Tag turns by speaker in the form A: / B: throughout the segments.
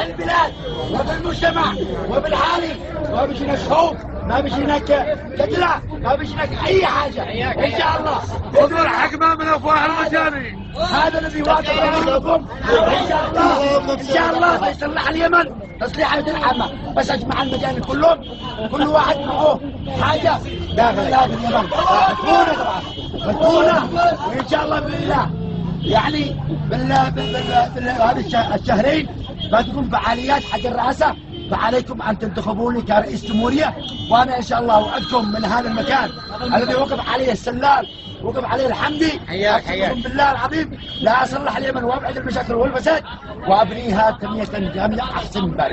A: البلاد وبالمجتمع وبالعالي، ما بيجينا شوق، ما بيجينا كتلة، ما بيجينا اي حاجه ان شاء الله.
B: خذوا الحكمه من افواه المجانين.
A: هذا الذي واقف لكم ان شاء الله، ان شاء الله يصلح اليمن تصليحه العامه، بس اجمع المجانين كلهم، كل واحد معه حاجه داخل هذا اليمن مدفونه طبعا، مدفونه، وان شاء الله باذن الله يعني هذه الشهرين بتكون فعاليات حق الرئاسه، فعليكم ان تنتخبوني كرئيس جمهوريه، وانا ان شاء الله اوعدكم من هذا المكان الذي وقف عليه السلال، وقف عليه الحمدي، اقسم بالله العظيم لا اصلح اليمن وابعد المشاكل والفساد وابنيها تنميه جامده احسن من ذلك.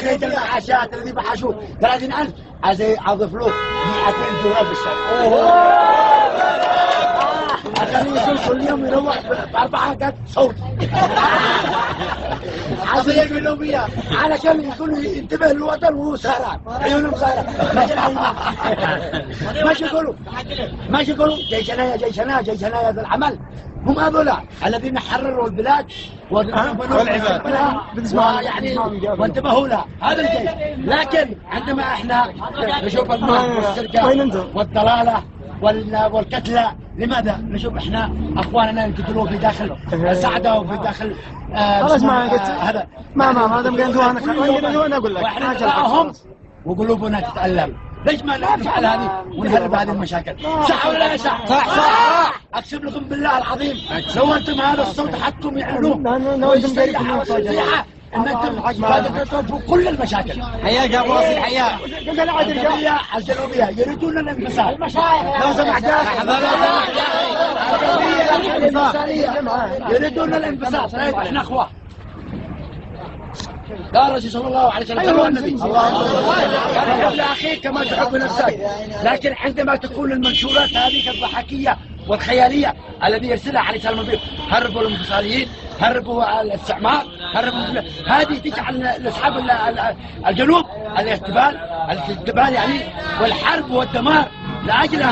A: زيد المعاشات الذي بحشوه 30,000 اضيف له 200 دولار بالشهر. عشان يصير كل يوم يروح ب4 حلقات صوت. عايزين يعملوا بيها علشان يقولوا ينتبه للوطن وهو سهران، عيونهم سهران، ماشي يقولوا جيشنا جيشنا جيشنا يا ذا العمل. هم هذولا الذين حرروا البلاد والعباد ويعني وانتبهوا لها، هذا الجيش. لكن عندما احنا نشوف المال والسرقه والضلاله والكتله، لماذا نشوف احنا اخواننا يقتلوا في داخل السعده وفي داخل
C: خلاص هذا ما دام قالوا انا اقول لك
A: واحنا نراهم وقلوبنا تتألم. ليش ما نفعل هذه ونهرب هذه المشاكل؟ صح ولا لا صح؟ صح. اقسم لكم بالله العظيم لو انتم هذا الصوت حقكم يعلنوه ويصيحوا صيحه ان انتم قادرين توقفوا كل المشاكل.
C: حياك يا ابو واصل، حياك.
A: الجنوبيه يريدون الانفصال. لو سمحت يريدون الانفصال. طيب احنا اخوه. قال الرسول صلى الله عليه وسلم صلوا على النبي قال لاخيك كما تحب نفسك. لكن عندما تكون المنشورات هذه الضحكيه والخياليه الذي يرسلها عليه السلام النبي، هربوا الانفصاليين، هربوا الاستعمار، هربوا، هذه تجعل اصحاب الجنوب الاحتبال يعني والحرب والدمار. لاجل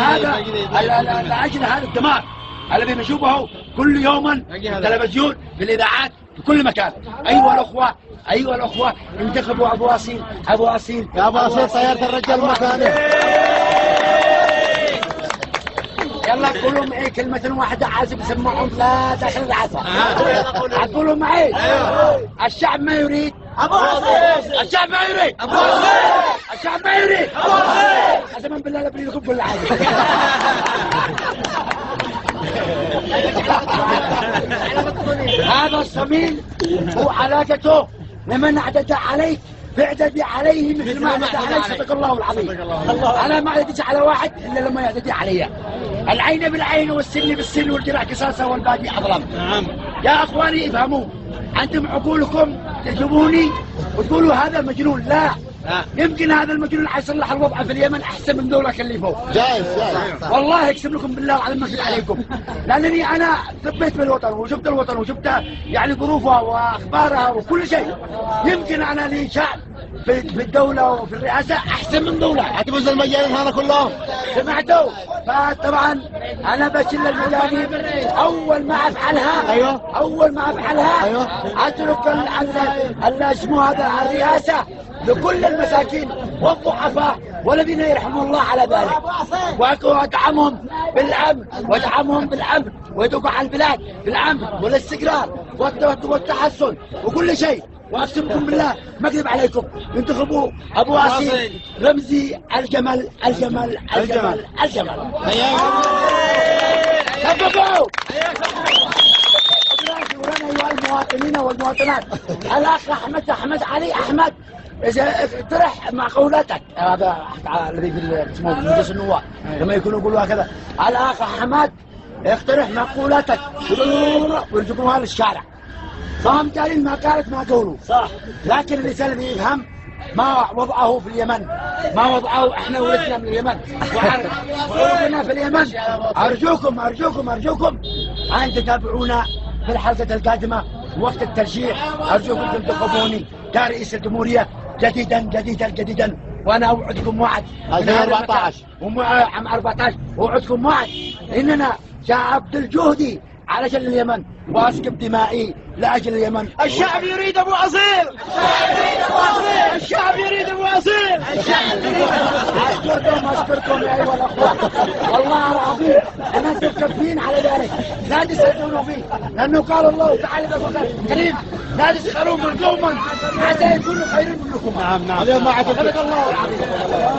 A: هذا الدمار الذي نشوفه كل يوم في التلفزيون في الاذاعات في كل مكان. ايها الاخوه انتخبوا ابو اصيل يا ابو اصيل طياره الرجال مكانه. يلا قولوا معي كلمة واحدة عازب يسمعون لا داخل العصا. قولوا معي الشعب ما يريد ابو اصيل، الشعب ما يريد ابو اصيل، الشعب ما يريد ابو اصيل. قسما بالله لا بريد لكم كل حاجة. هذا الصميم هو علاقته لمن اعتدى عليك فاعتدي عليه مثل ما اعتدى عليك. صدق الله العظيم. انا ما اعتديش على واحد الا لما يعتدي علي. العين بالعين والسن بالسن والجراح قصاصه والباقي اظلم. يا اخواني افهموا، انتم عقولكم تجيبوني وتقولوا هذا مجنون. لا، يمكن هذا المجنون حيصلح الوضع في اليمن احسن من دولة اللي فوق. جايز والله اقسم لكم بالله العظيم ما اكذب عليكم، لانني انا ثبت بالوطن وشفت الوطن وشفت يعني ظروفها واخبارها وكل شيء. يمكن انا لي شعب في الدولة وفي الرئاسة احسن من دولة.
C: اعتبر المجانين هذا كلهم
A: سمعتوا؟ فطبعا انا بشيل المجانين اول ما افعلها. اول ما افعلها اترك اسمه هذا الرئاسة لكل المساكين والضعفاء والذين يرحمون الله على ذلك، وادعمهم بالامن ويدوقوا على البلاد بالامن والاستقرار والتحسن وكل شيء. واقسمكم بالله ما اكذب عليكم، انتخبوا ابو اصيل رمزي الجمل الجمل الجمل الجمل. سبقوا ايها المواطنين والمواطنات. الاخ احمد علي احمد اقترح معقولاتك. هذا الذي في مجلس النواب لما يكونوا يقولوا هكذا، الاخ احمد اقترح معقولاتك ويرجعوها للشارع. فهم قالين ما قالت ما قولوا صح، لكن الانسان اللي يفهم ما وضعه في اليمن، ما وضعه احنا ولدنا من اليمن وعرفنا في اليمن. ارجوكم ان تتابعونا في الحلقة القادمة وقت الترشيح. ارجوكم تنتخبوني كرئيس الجمهورية جديدا وانا اوعدكم وعد
C: 2014
A: عام 14 اوعدكم وعد اننا شعب الجهدي علشان اليمن واسكب دمائي لاجل اليمن.
C: الشعب يريد ابو اصيل، الشعب يريد ابو اصيل.
A: اشكركم يا ايها الاخوه، والله العظيم انا كافيين على ذلك، لا تستهزئوا فيه، لانه قال الله تعالى في القران الكريم لا تسخروا من قوم حتى يكونوا خيرا منكم.
C: نعم اليوم معك
A: صدق الله العظيم.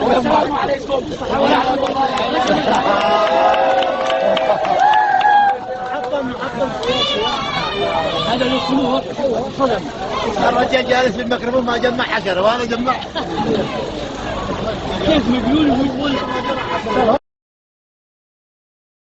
A: والسلام عليكم ورحمه الله وبركاته. هذا الاسلوب صدم.
C: الرجال جالس في الميكروفون ما جمع حشره وانا جمع.
A: كيف مقلول ويقول